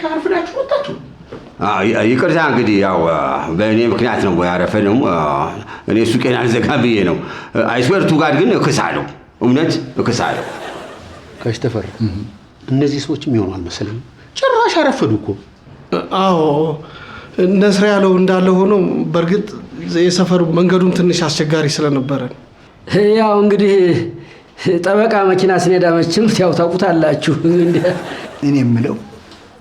አርፍዳችሁ ወጣችሁ? ይቅርታ እንግዲህ ያው በእኔ ምክንያት ነው ያረፈነው። እኔ ሱቄን አልዘጋም ብዬ ነው። አይስወርቱ ጋር ግን እክሳለሁ፣ እውነት እክሳለሁ። ጋሽ ተፈራ እነዚህ ሰዎች የሚሆኑ አልመሰለኝ። ጭራሽ አረፈዱ እኮ። አዎ ነስር ያለው እንዳለ ሆኖ በእርግጥ የሰፈሩ መንገዱን ትንሽ አስቸጋሪ ስለነበረ ያው እንግዲህ ጠበቃ መኪና ስነዳ መቼም ያው ታውቁታላችሁ። እኔ የምለው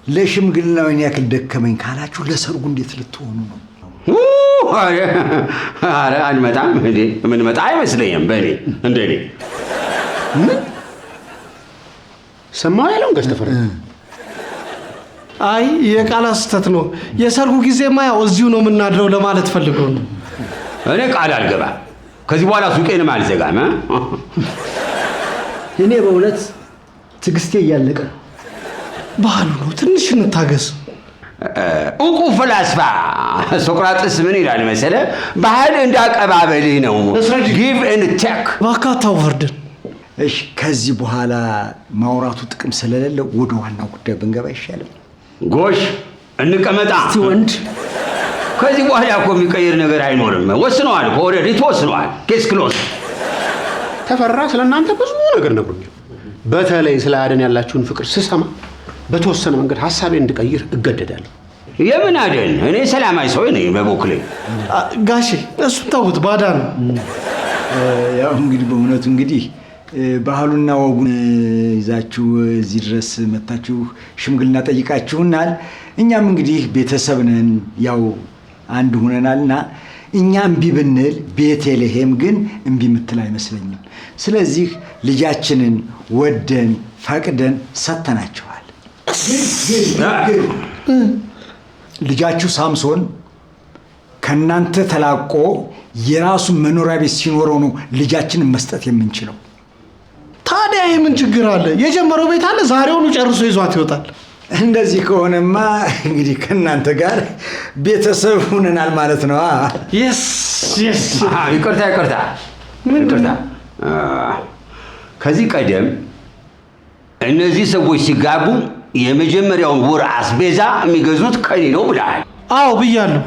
ለሽምግልናው ያክል ደከመኝ ካላችሁ ለሰርጉ እንዴት ልትሆኑ ነው? አረ አንመጣም እንዴ? ምን መጣ አይመስለኝም። በእኔ እንደኔ ምን ሰማው ያለው ጋሽ ተፈራ? አይ የቃላት ስህተት ነው። የሰርጉ ጊዜማ ያው እዚሁ ነው የምናድረው ለማለት ፈልገው ነው። እኔ ቃል አልገባም። ከዚህ በኋላ ሱቄንም አልዘጋም። እኔ በእውነት ትዕግስቴ እያለቀ ነው። ባህሉ ነው፣ ትንሽ እንታገስ። እውቁ ፈላስፋ ሶቅራጥስ ምን ይላል መሰለ? ባህል እንዳቀባበልህ ነው። ጊቭ ኤንድ ቴክ። ባካታው ወርደን እሺ፣ ከዚህ በኋላ ማውራቱ ጥቅም ስለሌለው ወደ ዋናው ጉዳይ ብንገባ ይሻላል። ጎሽ እንቀመጣ። እስቲ ወንድ ከዚህ በኋላ እኮ የሚቀየር ነገር አይኖርም። ወስነዋል እኮ ኦልሬዲ ተወስነዋል። ኬስ ክሎዝ። ተፈራ ስለናንተ ብዙ ነገር ነግሮኛል። በተለይ ስለ አደን ያላችሁን ፍቅር ስሰማ በተወሰነ መንገድ ሐሳቤን እንድቀይር እገደዳለሁ። የምን አደን? እኔ ሰላማዊ ሰው ነኝ በበኩሌ። ጋሼ እሱን ተውት፣ ባዳ ነው። ያው እንግዲህ በእውነቱ እንግዲህ ባህሉና ወጉን ይዛችሁ እዚህ ድረስ መታችሁ ሽምግልና ጠይቃችሁናል። እኛም እንግዲህ ቤተሰብ ነን፣ ያው አንድ ሆነናልና እኛ እምቢ ብንል ቤተልሔም ግን እምቢ የምትል አይመስለኝም። ስለዚህ ልጃችንን ወደን ፈቅደን ሰተናችኋል። ልጃችሁ ሳምሶን ከናንተ ተላቆ የራሱ መኖሪያ ቤት ሲኖረው ነው ልጃችንን መስጠት የምንችለው። ታዲያ ይህ ምን ችግር አለ? የጀመረው ቤት አለ፣ ዛሬውኑ ጨርሶ ይዟት ይወጣል። እንደዚህ ከሆነማ እንግዲህ ከናንተ ጋር ቤተሰብ ሆነናል ማለት ነው። ይቅርታ ከዚህ ቀደም እነዚህ ሰዎች ሲጋቡ የመጀመሪያውን ወር አስቤዛ የሚገዙት ከኔ ነው ብለሃል። አዎ ብያለሁ።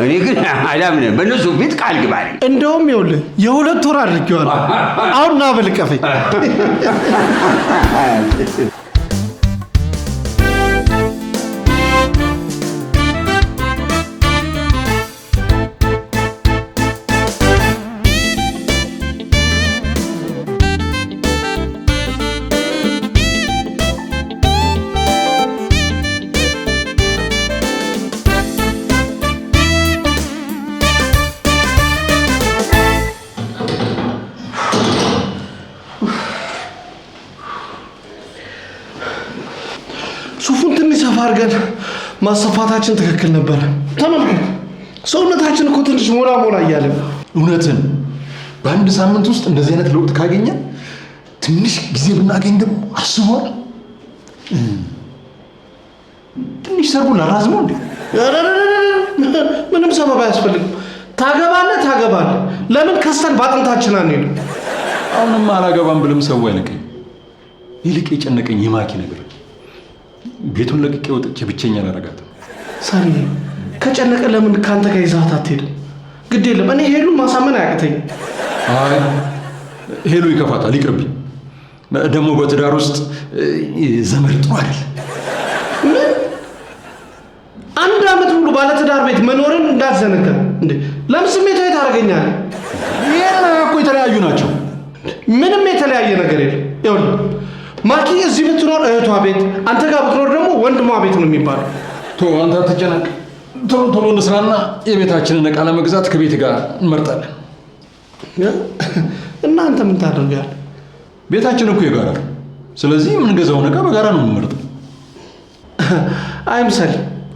እኔ ግን አላምንም። በእነሱ ፊት ቃል ግባልኝ። እንደውም ይኸውልህ የ2 ወር አድርጌዋለሁ። አሁን ና በልቀፈኝ። ሱፉን ትንሽ ሰፋ አድርገን ማሰፋታችን ትክክል ነበር። ተመልከት፣ ሰውነታችን እኮ ትንሽ ሞላ ሞላ እያለ። እውነትን በአንድ ሳምንት ውስጥ እንደዚህ አይነት ለውጥ ካገኘ ትንሽ ጊዜ ብናገኝ ደግሞ አስቧል። ትንሽ ሰርጉን ላራዝመው እንዴ? ምንም ሰበብ አያስፈልግም። ታገባለህ። ለምን ከስተን ባጥንታችን አንሄድም? አሁንማ አላገባም ብልም ሰው አይልቀኝ። ይልቅ የጨነቀኝ የማኪ ነገር ቤቱን ለቅቄ ወጥቼ ብቸኛ አላረጋትም። ሳሚ ከጨነቀ ለምን ካንተ ጋር ይዛት አትሄድም? ግድ የለም እኔ ሄሉን ማሳመን አያቅተኝም። አይ ሄሉ ይከፋታል፣ ይቅርብኝ። ደግሞ በትዳር ውስጥ ዘመድ ጥሩ አይደል። ምን 1 ዓመት ሙሉ ባለትዳር ቤት መኖርን እንዳትዘነጋ እንዴ! ለምን ስሜታዊ ታደርገኛለህ? ይሄን እኮ የተለያዩ ናቸው። ምንም የተለያየ ነገር የለም። ይኸውልህ ማኪ እዚህ ብትኖር እህቷ ቤት፣ አንተ ጋር ብትኖር ደግሞ ወንድሟ ቤት ነው የሚባለው። አንተ አትጨነቅ። ቶሎ እንስራና የቤታችንን ዕቃ ለመግዛት ከቤት ጋር እንመርጣለን። እናንተ ምን ታደርጋለህ? ቤታችን እኮ የጋራ ነው። ስለዚህ የምንገዛውን ዕቃ በጋራ ነው የምንመርጠው። አይምሰል፣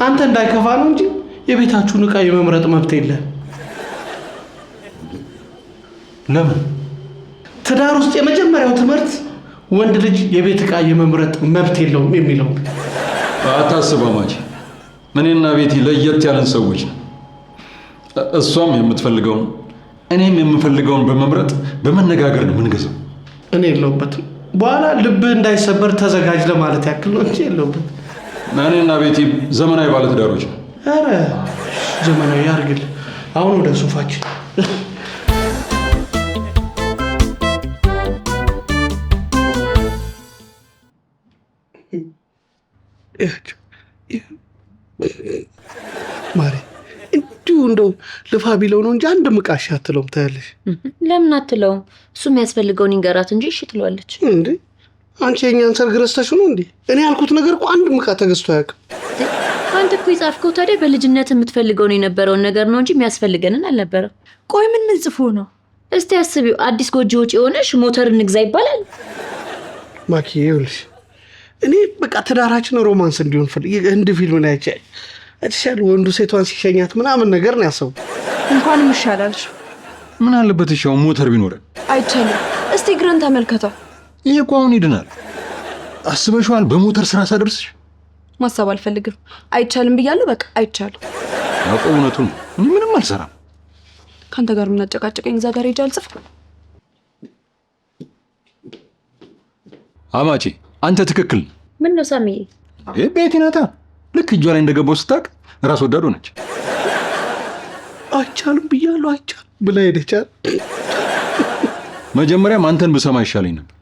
አንተ እንዳይከፋ ነው እንጂ የቤታችሁን ዕቃ የመምረጥ መብት የለህም። ለምን? ትዳር ውስጥ የመጀመሪያው ትምህርት ወንድ ልጅ የቤት ዕቃ የመምረጥ መብት የለውም የሚለው። አታስብ አማቼ፣ እኔና ቤቲ ለየት ያለን ሰዎች ነው። እሷም የምትፈልገውን እኔም የምፈልገውን በመምረጥ በመነጋገር ነው የምንገዛው። እኔ የለሁበትም። በኋላ ልብህ እንዳይሰበር ተዘጋጅ ለማለት ያክል ነው እንጂ የለሁበትም። እኔና ቤቲ ዘመናዊ ባለትዳሮች ነው። ኧረ ዘመናዊ ያርግል። አሁን ወደ ሶፋችን ማሬ እንዲሁ እንደው ልፋ ቢለው ነው እንጂ አንድ ምቃሽ አትለውም። ታያለሽ። ለምን አትለውም? እሱ የሚያስፈልገውን ይንገራት እንጂ እሺ ትለዋለች። እንዴ አንቺ የኛን ሰርግ ረስተሽ ነው እንዴ? እኔ ያልኩት ነገር እኮ አንድ ምቃ ተገዝቶ አያውቅም። አንተ እኮ የጻፍከው ታዲያ በልጅነት የምትፈልገውን የነበረውን ነገር ነው እንጂ የሚያስፈልገንን አልነበረም። ቆይ ምን ጽፎ ነው? እስቲ አስቢው። አዲስ ጎጆ ወጪ የሆነሽ ሞተር እንግዛ ይባላል። ማኪ ይኸውልሽ፣ እኔ በቃ ትዳራችን ሮማንስ እንዲሆን ፈልግ እንደ ፊልም ላይ አይቻል ወንዱ ሴቷን ሲሸኛት ምናምን ነገር ነው ያሰቡ። እንኳንም ይሻላል። ምን አለበት እሺ አሁን ሞተር ቢኖረን? አይቻልም። እስቲ እግረን ተመልከተው። ይሄ እኮ አሁን ይድናል። አስበሽዋል? በሞተር ስራ ሳደርስሽ ማሰብ አልፈልግም። አይቻልም ብያለሁ። በቃ አይቻልም። ያውቀው እውነቱን እኔ ምንም አልሰራም። ካንተ ጋር ምን አጨቃጨቀኝ? እዛ ጋር ሄጄ አልጽፍ። አማቼ አንተ ትክክል። ምን ነው ሳሚ? ቤቲ ናታ ልክ እጇ ላይ እንደገባው ስታውቅ ራስ ወዳድ ሆነች። አይቻልም ብያለሁ አይቻልም ብላ ሄደች። መጀመሪያም አንተን ብሰማ ይሻለኝ ነበር።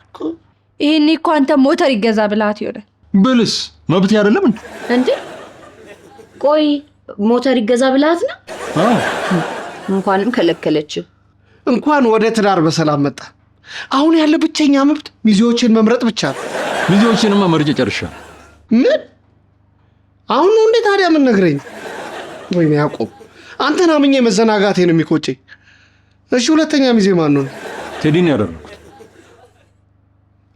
ይሄኔ እኮ አንተ ሞተር ይገዛ ብላት ይሆናል። ብልስ መብት አይደለም እንዴ? ቆይ ሞተር ይገዛ ብላት ነው? አዎ። እንኳንም ከለከለችው። እንኳን ወደ ትዳር በሰላም መጣ። አሁን ያለ ብቸኛ መብት ሚዜዎችን መምረጥ ብቻ ነው። ሚዜዎችንማ መርጬ ጨርሻለሁ። ምን? አሁን ነው እንዴ ታዲያ ምን ነግረኝ? ወይኔ ያዕቆብ፣ አንተን አምኜ መዘናጋቴ ነው የሚቆጨኝ። እሺ ሁለተኛ ሚዜ ማን ነው? ቴዲን ያደረኩት።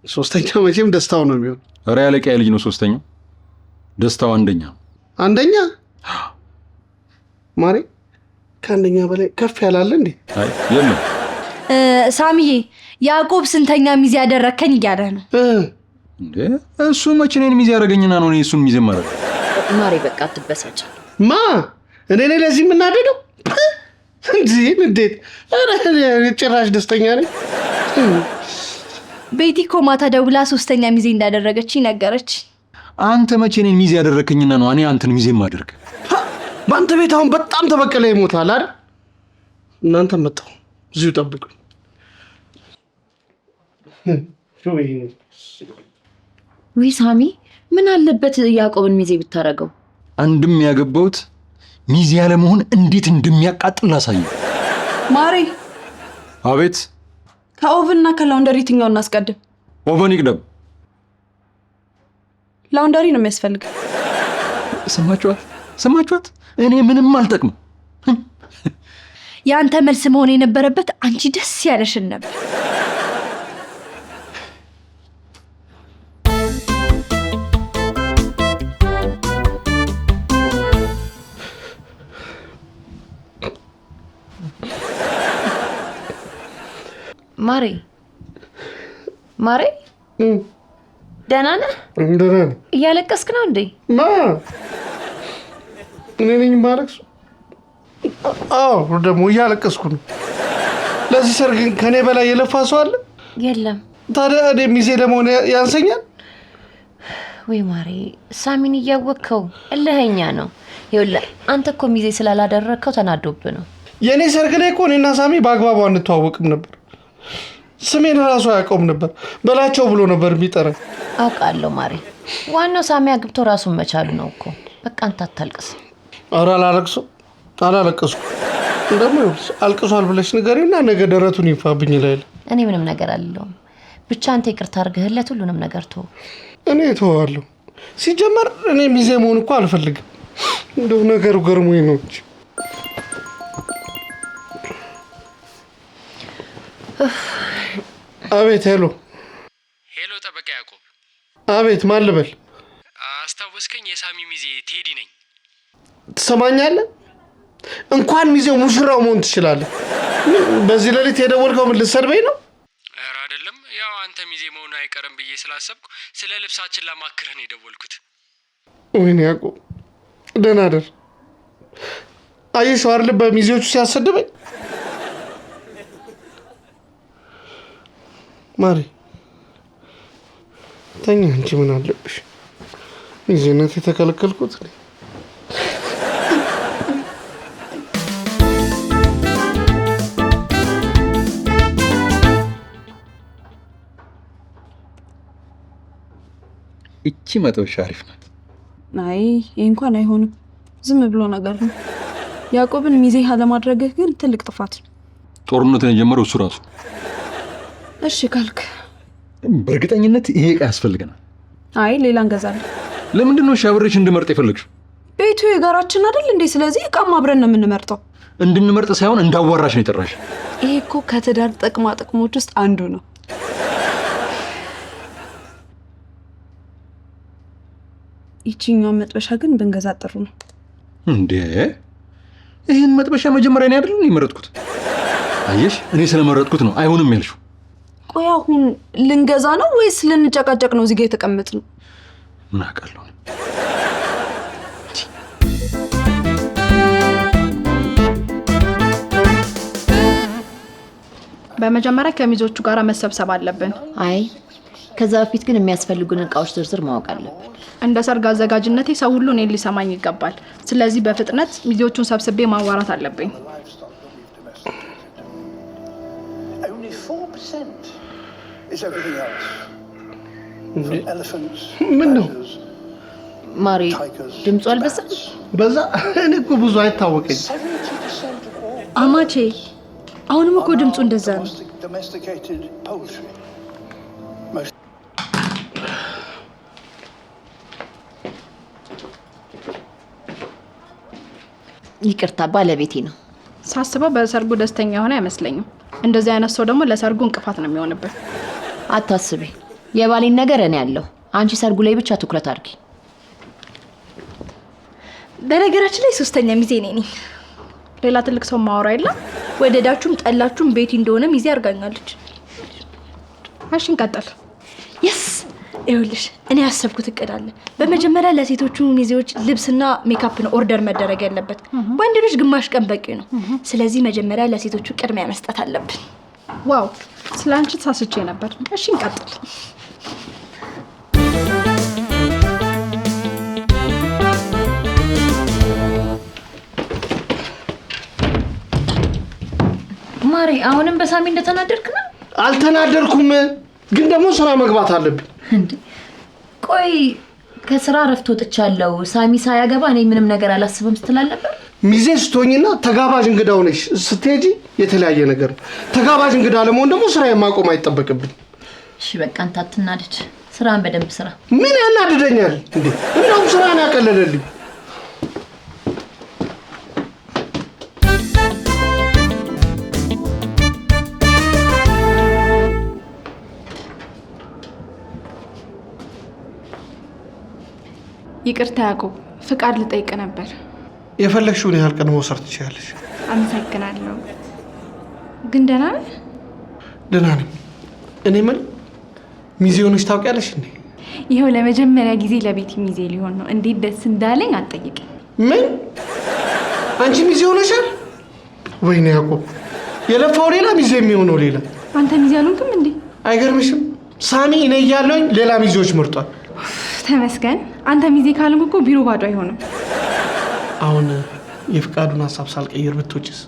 ሶስተኛ መቼም ደስታው ነው የሚሆን። ኧረ ያለቂያ ልጅ ነው ሶስተኛው። ደስታው አንደኛ። አንደኛ ማሬ፣ ከአንደኛ በላይ ከፍ ያላለ እንዴ? አይ የለም። ሳሚዬ ያዕቆብ ስንተኛ ሚዜ ያደረከኝ እያለ ነው እንዴ? እሱ መቼ እኔን ሚዜ ያደረገኝና ነው እኔ እሱን ሚዜ ማድረግ? ማሬ በቃ አትበሳጭ። ማ እኔ ነኝ ለዚህ የምናደደው? እንዴት? ኧረ ጭራሽ ደስተኛ ነኝ። ቤቲ እኮ ማታ ደውላ ሶስተኛ ሚዜ እንዳደረገች ነገረች። አንተ መቼ እኔን ሚዜ ያደረከኝና ነው እኔ አንተን ሚዜ ማድረግ? በአንተ ቤት አሁን በጣም ተበቀለ ይሞታል አይደል? እናንተ መጣሁ እዚሁ ጠብቁኝ። ውይ ሳሚ፣ ምን አለበት ያዕቆብን ሚዜ ብታረገው? አንድም ያገባሁት ሚዜ ያለ መሆን እንዴት እንደሚያቃጥል አሳየው። ማሬ። አቤት። ከኦቨንና ከላውንደሪ የትኛውን እናስቀድም? ኦቨን ይቅደም። ላውንደሪ ነው የሚያስፈልግ። ሰማችኋት? እኔ ምንም አልጠቅም። የአንተ መልስ መሆን የነበረበት አንቺ ደስ ያለሽን ነበር። ማሬ ደህና ነህ? ደህና ነኝ። እያለቀስክ ነው እንዴ? ማ እኔ ነኝ ማለቅሱ? አዎ ደግሞ እያለቀስኩ ነው። ለዚህ ሰርግ ከኔ በላይ የለፋ ሰው አለ? የለም። ታዲያ እኔ ሚዜ ለመሆን ያንሰኛል? ወይ ማሬ፣ ሳሚን እያወቅከው እልኸኛ ነው። ይኸውልህ አንተ እኮ ሚዜ ስላላደረግከው ተናዶብህ ነው። የእኔ ሰርግ ላይ እኮ እኔና ሳሚ በአግባቡ አንተዋወቅም ነበር። ስሜን ራሱ አያውቀውም ነበር። በላቸው ብሎ ነበር የሚጠራኝ። አውቃለሁ ማሬ፣ ዋናው ሳሚ አግብቶ ራሱን መቻሉ ነው እኮ። በቃ አንተ አታልቅስ። ኧረ አላለቀስኩም። ደግሞ አልቅሷል ብለሽ ንገሪውና ነገ ደረቱን ይፋብኝ ይላል። እኔ ምንም ነገር አልለውም። ብቻ አንተ ይቅርታ አድርገህለት ሁሉንም ነገር ተው። እኔ እተዋለሁ። ሲጀመር እኔ ሚዜ መሆን እኮ አልፈልግም። እንደው ነገሩ ገርሞኝ ነው እንጂ። አቤት። ሄሎ ጠበቃ ያዕቆብ። አቤት። ማን ልበል? አስታወስከኝ? የሳሚ ሚዜ ቴዲ ነኝ። ትሰማኛለህ? እንኳን ሚዜው ሙሽራው መሆን ትችላለህ። በዚህ ሌሊት የደወልከው ምን ልትሰድበኝ ነው? ኧረ አይደለም፣ ያው አንተ ሚዜ መሆኑ አይቀርም ብዬ ስላሰብኩ ስለ ልብሳችን ላማክርህ ነው የደወልኩት። ወይኔ ያዕቆብ፣ ደህና ደር። አየሽው አይደል በሚዜዎቹ ሲያሰድበኝ። ማሪ ተኛ እንጂ ምን አለብሽ? ሚዜነት የተከለከልኩት እቺ 100 ሺህ አሪፍ ናት። አይ ይሄ እንኳን አይሆንም፣ ዝም ብሎ ነገር ነው። ያዕቆብን ሚዜ ለማድረግህ ግን ትልቅ ጥፋት ነው። ጦርነቱን የጀመረው እሱ ራሱ። እሺ ካልክ በእርግጠኝነት ይሄ ዕቃ ያስፈልገናል። አይ ሌላ እንገዛለን። ለምንድን ነው ሻብሬሽ እንድመርጥ የፈለግሽው? ቤቱ የጋራችን አይደል እንዴ? ስለዚህ ዕቃም አብረን ነው የምንመርጠው። እንድንመርጥ ሳይሆን እንዳዋራሽ ነው የጠራሽ። ይሄ እኮ ከትዳር ጥቅማ ጥቅሞች ውስጥ አንዱ ነው። ይቺኛውን መጥበሻ ግን ብንገዛ ጥሩ ነው። እንዴ ይሄን መጥበሻ መጀመሪያ ነው አይደል የመረጥኩት? አየሽ፣ እኔ ስለመረጥኩት ነው አይሆንም ያልሽው። ቆይ አሁን ልንገዛ ነው ወይስ ልንጨቃጨቅ ነው እዚህ ጋር የተቀመጥነው? ምን አውቃለሁ። በመጀመሪያ ከሚዜዎቹ ጋር መሰብሰብ አለብን። አይ ከዛ በፊት ግን የሚያስፈልጉን እቃዎች ዝርዝር ማወቅ አለብን። እንደ ሰርግ አዘጋጅነቴ ሰው ሁሉ እኔን ሊሰማኝ ይገባል። ስለዚህ በፍጥነት ሚዜዎቹን ሰብስቤ ማዋራት አለብኝ። ምን ነው ማሪ ድምፁ አልበዛም? በዛ? እኔ እኮ ብዙ አይታወቀኝ። አማቼ አሁንም እኮ ድምፁ እንደዛ ነው። ይቅርታ ባለቤቴ ነው። ሳስበው በሰርጉ ደስተኛ የሆነ አይመስለኝም። እንደዚህ አይነት ሰው ደግሞ ለሰርጉ እንቅፋት ነው የሚሆንበት። አታስቢ፣ የባሌን ነገር እኔ ያለው፣ አንቺ ሰርጉ ላይ ብቻ ትኩረት አድርጊ። በነገራችን ላይ ሶስተኛ ሚዜ ነኝ። ሌላ ትልቅ ሰው ማወራ የለም። ወደዳችሁም ጠላችሁም ቤቲ እንደሆነ ሚዜ አድርጋኛለች። እሺ እንቀጥል። የስ ይኸውልሽ እኔ ያሰብኩት እቅድ አለ። በመጀመሪያ ለሴቶቹ ሚዜዎች ልብስና ሜካፕ ነው ኦርደር መደረግ ያለበት። ወንድ ልጅ ግማሽ ቀን በቂ ነው። ስለዚህ መጀመሪያ ለሴቶቹ ቅድሚያ መስጠት አለብን። ዋው ስላንቺ ተሳስቼ ነበር። እሺ እንቀጥል። ማሪ አሁንም በሳሚ እንደተናደርክ ነው? አልተናደርኩም፣ ግን ደግሞ ስራ መግባት አለብኝ። እንዴ ቆይ ከስራ ረፍት ወጥቻለሁ፣ ሳሚ ሳያገባ እኔ ምንም ነገር አላስብም ስትል ነበር። ሚዜ ስትሆኝና ተጋባዥ እንግዳ ሆነሽ ስትሄጂ የተለያየ ነገር ነው። ተጋባዥ እንግዳ ለመሆን ደግሞ ስራ የማቆም አይጠበቅብኝ። እሺ በቃ አንተ አትናደድ፣ ስራን በደንብ ስራ። ምን ያናድደኛል እንዴ? እንደውም ስራን ያቀለለልኝ። ይቅርታ ያዕቆብ፣ ፍቃድ ልጠይቅ ነበር። የፈለግሽውን ያህል ቀን መውሰድ ትችያለሽ። አመሰግናለሁ። ግን ደህና ነህ? ደህና ነኝ። እኔ ምን ሚዜ ሆነሽ ታውቂያለሽ እንዴ? ይኸው ለመጀመሪያ ጊዜ ለቤቲ ሚዜ ሊሆን ነው። እንዴት ደስ እንዳለኝ አትጠይቅኝ። ምን አንቺ ሚዜ ሆነሻል? ወይኔ ያዕቆብ፣ የለፋው ሌላ ሚዜ የሚሆነው ሌላ። አንተ ሚዜ አልሆንክም እንዴ? አይገርምሽም? ሳሚ እኔ እያለሁኝ ሌላ ሚዜዎች መርጧል። ተመስገን። አንተ ሚዜ ካልሆንክ እኮ ቢሮ ባዶ አይሆንም። አሁን የፍቃዱን ሀሳብ ሳልቀይር ብትወጪስ?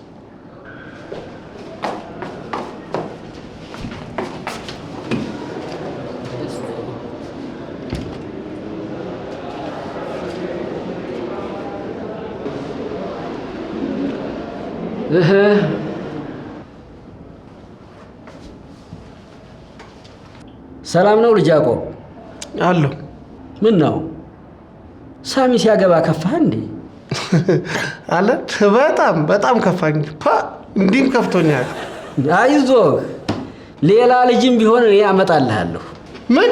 ሰላም ነው ልጅ ያዕቆብ? አለሁ። ምን ነው ሳሚ ሲያገባ ከፋህ እንዴ? አለ በጣም በጣም ከፋኝ። እንዲህም ከፍቶኛል። አይዞህ፣ ሌላ ልጅም ቢሆን እኔ አመጣልሃለሁ። ምን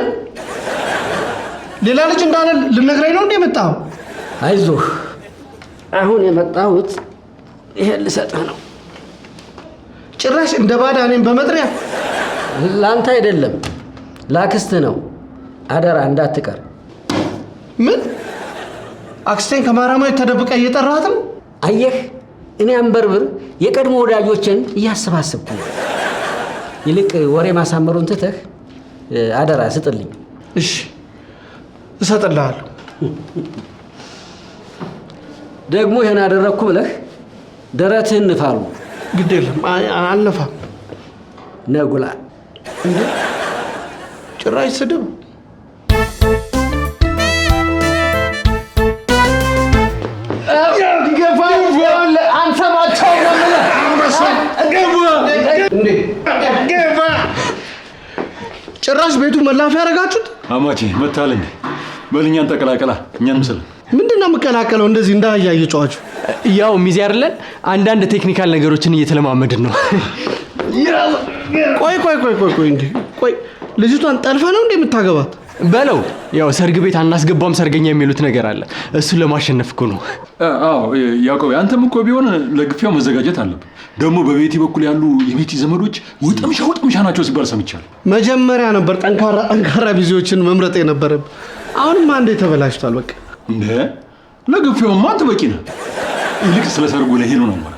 ሌላ ልጅ እንዳለ ልነግረኝ ነው እንዴ የመጣኸው? አይዞህ፣ አሁን የመጣሁት ይሄን ልሰጥህ ነው። ጭራሽ እንደ ባዳ እኔም በመጥሪያ። ላንተ አይደለም ላክስትህ ነው። አደራ እንዳትቀር። ምን አክስቴን ከማራማዊት ተደብቃ እየጠራሃት ነው? አየህ፣ እኔ አንበርብር የቀድሞ ወዳጆችን እያሰባሰብኩ ነው። ይልቅ ወሬ ማሳመሩን ትተህ አደራ ስጥልኝ። እሺ እሰጥልሃለሁ። ደግሞ ይሄን አደረግኩ ብለህ ደረትህን ንፋሉ። ግድ የለም አልነፋም። ነጉላ እንዴ ጭራሽ ስድብ። ጭራሽ ቤቱ መላፊያ ያደረጋችሁት። አማቼ መታለኝ። በልኛን ተቀላቀላ እኛን ምስል ምንድነው የምቀላቀለው? እንደዚህ እንዳያ እየጨዋችሁ ያው ሚዜ አይደለን አንዳንድ ቴክኒካል ነገሮችን እየተለማመድን ነው። ቆይ እንዴ ቆይ ልጅቷን ጠልፈ ነው እንዴ የምታገባት? በለው ያው ሰርግ ቤት አናስገባም ሰርገኛ የሚሉት ነገር አለ። እሱን ለማሸነፍ እኮ ነው። አዎ ያዕቆብ፣ አንተም እኮ ቢሆን ለግፊያው መዘጋጀት አለብህ። ደግሞ በቤቲ በኩል ያሉ የቤቲ ዘመዶች ወጥምሻ ናቸው ሲባል ሰምቻለሁ። መጀመሪያ ነበር ጠንካራ ቢዜዎችን መምረጥ የነበረብህ። አሁንም አንዴ ተበላሽቷል። በቃ እንዴ ለግፊያውማ አንተ በቂ ነህ። ይልቅ ስለ ሰርጉ ላይ ሄዱ ነው ማለት።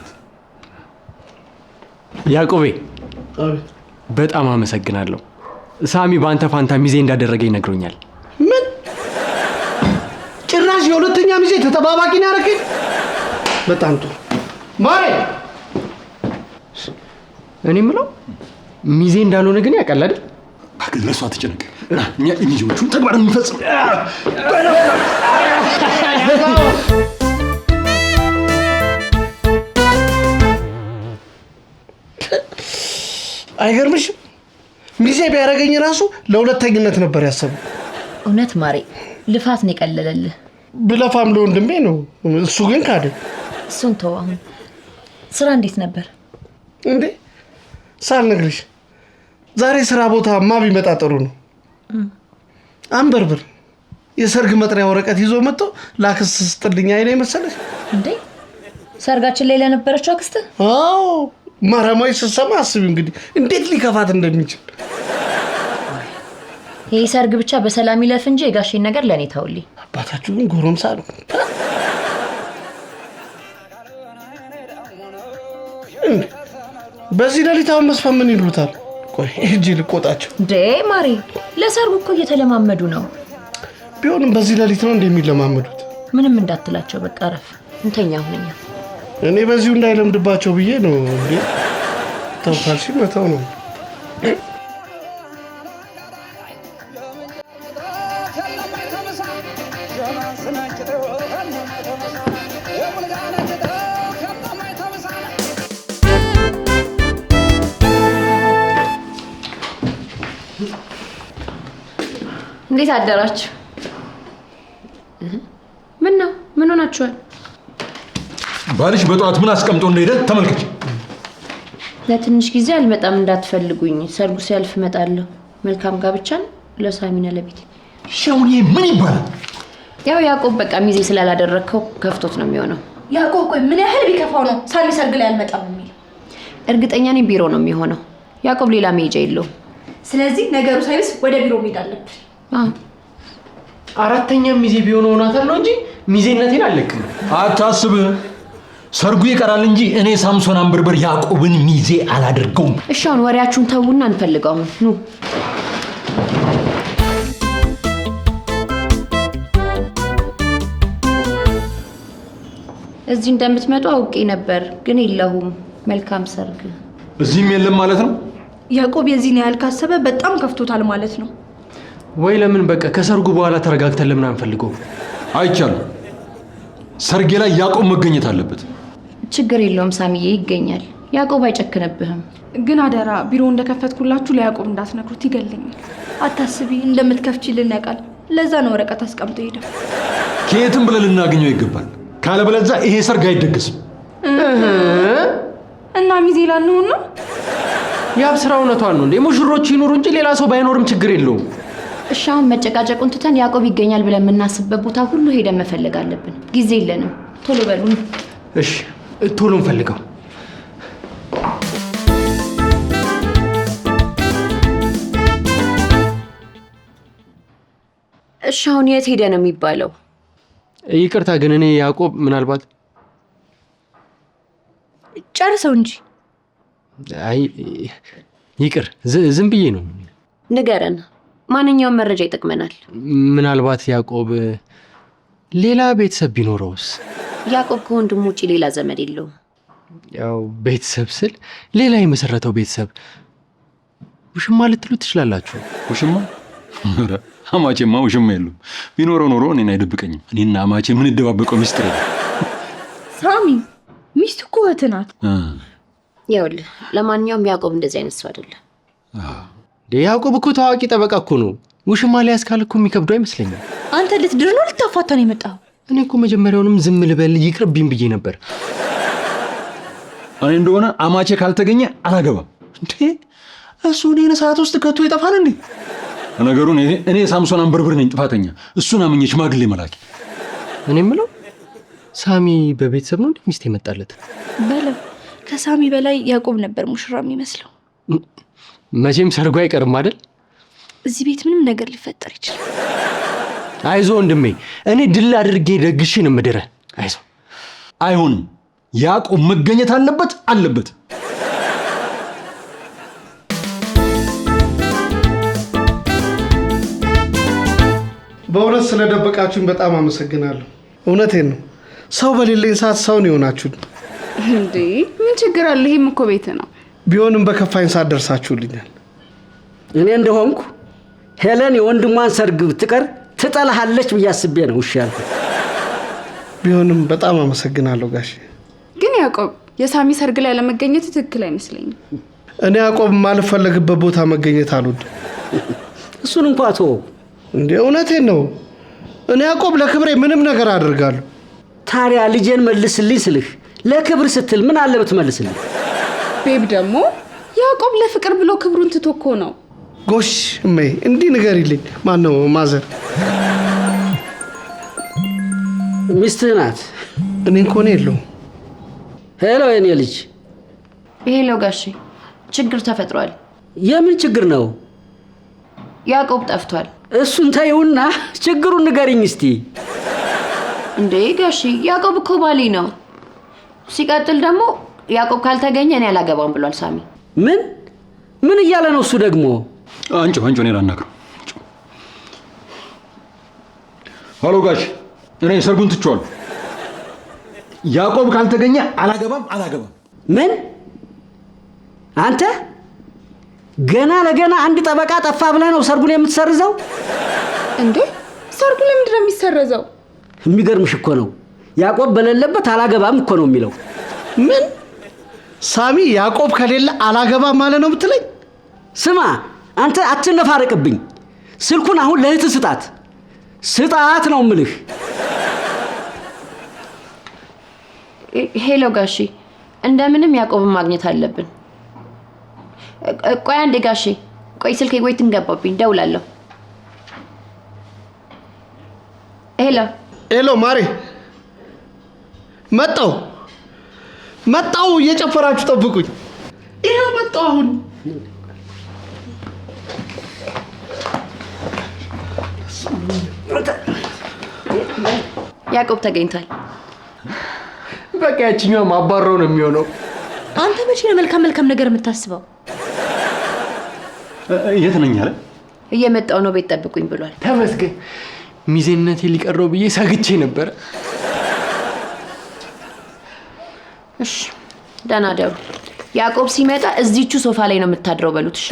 ያዕቆቤ በጣም አመሰግናለሁ። ሳሚ በአንተ ፋንታ ሚዜ እንዳደረገ ይነግሮኛል። ምን ጭራሽ የሁለተኛ ሚዜ ተጠባባቂ ነው ያደረገኝ? በጣም ጥሩ ማሬ። እኔ የምለው ሚዜ እንዳልሆነ ግን ያውቃል አይደል? አግል ለሷ ተጨነቅ። እኛ ሚዜዎቹን ተግባር እንፈጽም። አይገርምሽም? ሚዜ ቢያደርገኝ ራሱ ለሁለተኝነት ነበር ያሰበው። እውነት ማሬ ልፋት ነው የቀለለልህ። ብለፋም ለወንድሜ ነው። እሱ ግን ካደ። እሱን ተው። አሁን ስራ እንዴት ነበር እንዴ? ሳልነግርሽ ዛሬ ስራ ቦታ ማ ቢመጣ ጥሩ ነው። አንበርብር የሰርግ መጥሪያ ወረቀት ይዞ መጥቶ ላክስት ስጥልኝ አይለኝ መሰለሽ እንዴ? ሰርጋችን ላይ ለነበረችው አክስት? አዎ ማራማይ ስትሰማ አስቢ እንግዲህ እንዴት ሊከፋት እንደሚችል። ይሄ ሰርግ ብቻ በሰላም ይለፍ እንጂ የጋሼን ነገር ለኔ ታውልኝ። አባታችሁ ግን ጎረምሳ ነው። በዚህ ሌሊት አሁን መስፈን ምን ይሉታል? ቆይ እጂ ልቆጣቸው እንዴ ማሪ፣ ለሰርጉ እኮ እየተለማመዱ ነው። ቢሆንም በዚህ ሌሊት ነው እንደሚለማመዱት። ምንም እንዳትላቸው በቃ ረፍ እንተኛ ሁነኛ። እኔ በዚሁ እንዳይለምድባቸው ብዬ ነው እንዴ። ተውካልሽ መተው ነው። እንዴት አደራችሁ? ምን ነው? ምን ሆናችኋል? ባልሽ በጠዋት ምን አስቀምጦ እንደሄደ ተመልከች። ለትንሽ ጊዜ አልመጣም እንዳትፈልጉኝ፣ ሰርጉ ሲያልፍ እመጣለሁ። መልካም ጋብቻን ለሳሚና ለቤት። ሻውኔ ምን ይባላል? ያው ያዕቆብ በቃ ሚዜ ስላላደረከው ከፍቶት ነው የሚሆነው። ያዕቆብ ቆይ ምን ያህል ቢከፋው ነው ሳሚ ሰርግ ላይ አልመጣም የሚለው? እርግጠኛ ነኝ ቢሮ ነው የሚሆነው። ያዕቆብ ሌላ መሄጃ የለውም። ስለዚህ ነገሩ ሳይብስ ወደ ቢሮ መሄድ አለብን። አራተኛ ሚዜ ቢሆን ሆናታለሁ እንጂ ሚዜነቴን አልለቅም። አታስብ፣ ሰርጉ ይቀራል እንጂ እኔ ሳምሶን አንበርበር ያዕቆብን ሚዜ አላደርገውም። እሺ አሁን ወሬያችሁን ተውና እንፈልገው። ኑ እዚህ እንደምትመጡ አውቄ ነበር፣ ግን የለሁም። መልካም ሰርግ። እዚህም የለም ማለት ነው? ያዕቆብ የዚህን ያህል ካሰበ በጣም ከፍቶታል ማለት ነው። ወይ ለምን በቃ ከሰርጉ በኋላ ተረጋግተን ለምን አንፈልገው? አይቻልም። ሰርጌ ላይ ያዕቆብ መገኘት አለበት። ችግር የለውም ሳሚዬ፣ ይገኛል። ያዕቆብ አይጨክንብህም። ግን አደራ ቢሮ እንደከፈትኩላችሁ ለያዕቆብ እንዳትነግሩት፣ ይገለኛል። አታስቢ፣ እንደምትከፍቺልን ያውቃል። ለዛ ነው ወረቀት አስቀምጦ ሄደው። ከየትም ብለን ልናገኘው ይገባል። ካለበለዚያ ይሄ ሰርግ አይደገስም። እና ሚዜ ላንሆን ነው? ያብ ስራ እውነቷን ነው እንዴ? ሙሽሮች ይኖሩ እንጂ ሌላ ሰው ባይኖርም ችግር የለውም። እሺ አሁን መጨቃጨቁን ትተን ያዕቆብ ይገኛል ብለን የምናስብበት ቦታ ሁሉ ሄደን መፈለግ አለብን። ጊዜ የለንም። ቶሎ በሉ። እሺ ቶሎ እንፈልገው። እሺ አሁን የት ሄደ ነው የሚባለው? ይቅርታ ግን እኔ ያዕቆብ ምናልባት ጨርሰው እንጂ። አይ ይቅር፣ ዝም ብዬ ነው። ንገረን፣ ማንኛውም መረጃ ይጠቅመናል። ምናልባት ያዕቆብ ሌላ ቤተሰብ ቢኖረውስ? ያዕቆብ ከወንድሙ ውጪ ሌላ ዘመድ የለውም። ያው ቤተሰብ ስል ሌላ የመሰረተው ቤተሰብ ውሽማ ልትሉ ትችላላችሁ። ውሽማ? አማቼማ ውሽማ የለውም። ቢኖረው ኖሮ እኔን አይደብቀኝም። እኔና አማቼ ምን እንደባበቀው ሚስጥር ነው። ሳሚ ሚስቱ እኮ እህት ናት። ይኸውልህ ለማንኛውም ያዕቆብ እንደዚህ አይነት ሰው አይደለም። ያዕቆብ እኮ ታዋቂ ጠበቃ እኮ ነው። ውሽማ ሊያዝ ካለ እኮ የሚከብደው አይመስለኝም። አንተ ልትድር ነው ልታፋታ ነው የመጣው? እኔ እኮ መጀመሪያውንም ዝም ልበል ይቅርብኝ ብዬ ነበር። እኔ እንደሆነ አማቼ ካልተገኘ አላገባም። እንዴ እሱ እኔን ሰዓት ውስጥ ከቶ ይጠፋል እንዴ? ነገሩ እኔ ሳምሶን አንበርብር ነኝ ጥፋተኛ። እሱን አምኜ ሽማግሌ መላክ። እኔ የምለው ሳሚ በቤተሰብ ነው እንዴ ሚስት የመጣለት? በለው ከሳሚ በላይ ያዕቆብ ነበር ሙሽራ የሚመስለው። መቼም ሰርጉ አይቀርም አይደል? እዚህ ቤት ምንም ነገር ሊፈጠር ይችላል። አይዞ ወንድሜ፣ እኔ ድል አድርጌ ደግሼ ነው የምድረህ። አይዞ። አይሆንም፣ ያዕቆብ መገኘት አለበት። በእውነት ስለደበቃችሁኝ በጣም አመሰግናለሁ። እውነቴን ነው። ሰው በሌለኝ ሰዓት ሰውን ይሆናችሁኝ። እንዴ ምን ችግር አለ? ይሄም እኮ ቤት ነው። ቢሆንም በከፋኝ ሰዓት ደርሳችሁልኛል። እኔ እንደሆንኩ ሄለን የወንድሟን ሰርግ ብትቀር ትጠላሃለች ብዬ አስቤ ነው እሺ ያልኩት። ቢሆንም በጣም አመሰግናለሁ ጋሼ። ግን ያዕቆብ የሳሚ ሰርግ ላይ ለመገኘት ትክክል አይመስለኝም። እኔ ያዕቆብ ማልፈለግበት ቦታ መገኘት አልወድም። እሱን እንኳን ተወው። እንዴ እውነቴን ነው። እኔ ያዕቆብ ለክብሬ ምንም ነገር አደርጋለሁ። ታዲያ ልጄን መልስልኝ ስልህ ለክብር ስትል ምን አለ ብትመልስልኝ? ቤብ ደግሞ ያዕቆብ ለፍቅር ብሎ ክብሩን ትቶ እኮ ነው። ጎሽ እሜ እንዲህ ንገሪልኝ። ማን ነው ማዘር? ሚስትህ ናት። እኔ እኮ ነው የለውም። ሄሎ የኔ ልጅ። ሄሎ ጋሼ፣ ችግር ተፈጥሯል። የምን ችግር ነው? ያዕቆብ ጠፍቷል። እሱን ተይውና ችግሩን ንገሪኝ እስቲ። እንዴ ጋሼ ያዕቆብ እኮ ባሌ ነው። ሲቀጥል ደግሞ ያዕቆብ ካልተገኘ እኔ አላገባም ብሏል ሳሚ። ምን እያለ ነው እሱ ደግሞ? አንቺ እኔ ላናግረው። ሄሎ ጋሽ፣ እኔ ሰርጉን ትቼዋለሁ። ያዕቆብ ካልተገኘ አላገባም። ምን? አንተ ገና ለገና አንድ ጠበቃ ጠፋ ብለህ ነው ሰርጉን የምትሰርዘው? እንዴ ሰርጉ ለምንድን ነው የሚሰረዘው? የሚገርምሽ እኮ ነው ያዕቆብ በሌለበት አላገባም እኮ ነው የሚለው። ምን? ሳሚ ያዕቆብ ከሌለ አላገባም ማለት ነው ብትለኝ? ስማ አንተ አትነፋረቅብኝ። ስልኩን አሁን ለእህት ስጣት ነው የምልህ። ሄሎ ጋሼ፣ እንደምንም ያዕቆብን ማግኘት አለብን። ቆይ አንዴ ጋሼ፣ ቆይ ስልኬ ወይ ትንገባብኝ፣ ደውላለሁ። ሄሎ ማሬ፣ መጣው እየጨፈራችሁ ጠብቁኝ። ይሄው መጣው አሁን። ያዕቆብ ተገኝቷል። በቃ ያቺኛው ማባረው ነው የሚሆነው። አንተ መቼ ነው መልካም ነገር የምታስበው? የት ነኝ አለ? እየመጣው ነው፣ ቤት ጠብቁኝ ብሏል። ተመስገን። ሚዜነቴ ሊቀረው ብዬ ሰግቼ ነበር። እሺ ደህና ደሩ። ያዕቆብ ሲመጣ እዚቹ ሶፋ ላይ ነው የምታድረው በሉት። እሺ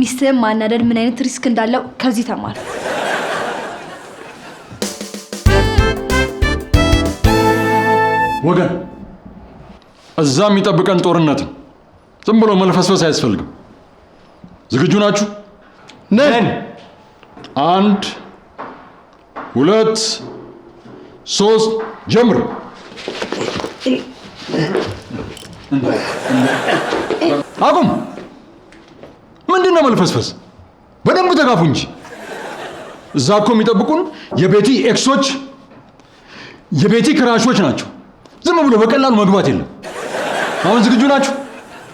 ሚስትህን ማናደድ ምን አይነት ሪስክ እንዳለው ከዚህ ተማር። ወገን እዛ የሚጠብቀን ጦርነት ነው። ዝም ብሎ መልፈስፈስ አያስፈልግም። ዝግጁ ናችሁ? ነን። 1 2 3 ጀምር። አቁም። ምንድን ነው መልፈስፈስ? በደንብ ተጋፉ እንጂ። እዛ እኮ የሚጠብቁን የቤቲ ኤክሶች፣ የቤቲ ክራሾች ናቸው። ዝም ብሎ በቀላሉ መግባት የለም። አሁን ዝግጁ ናችሁ?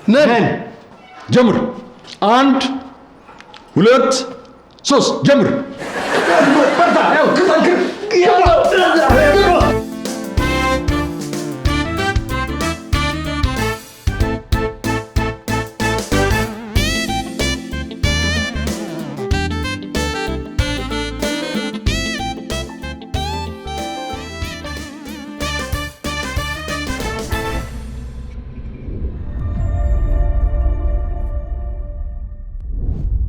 ነን። ጀምር። 1 2 3 ጀምር።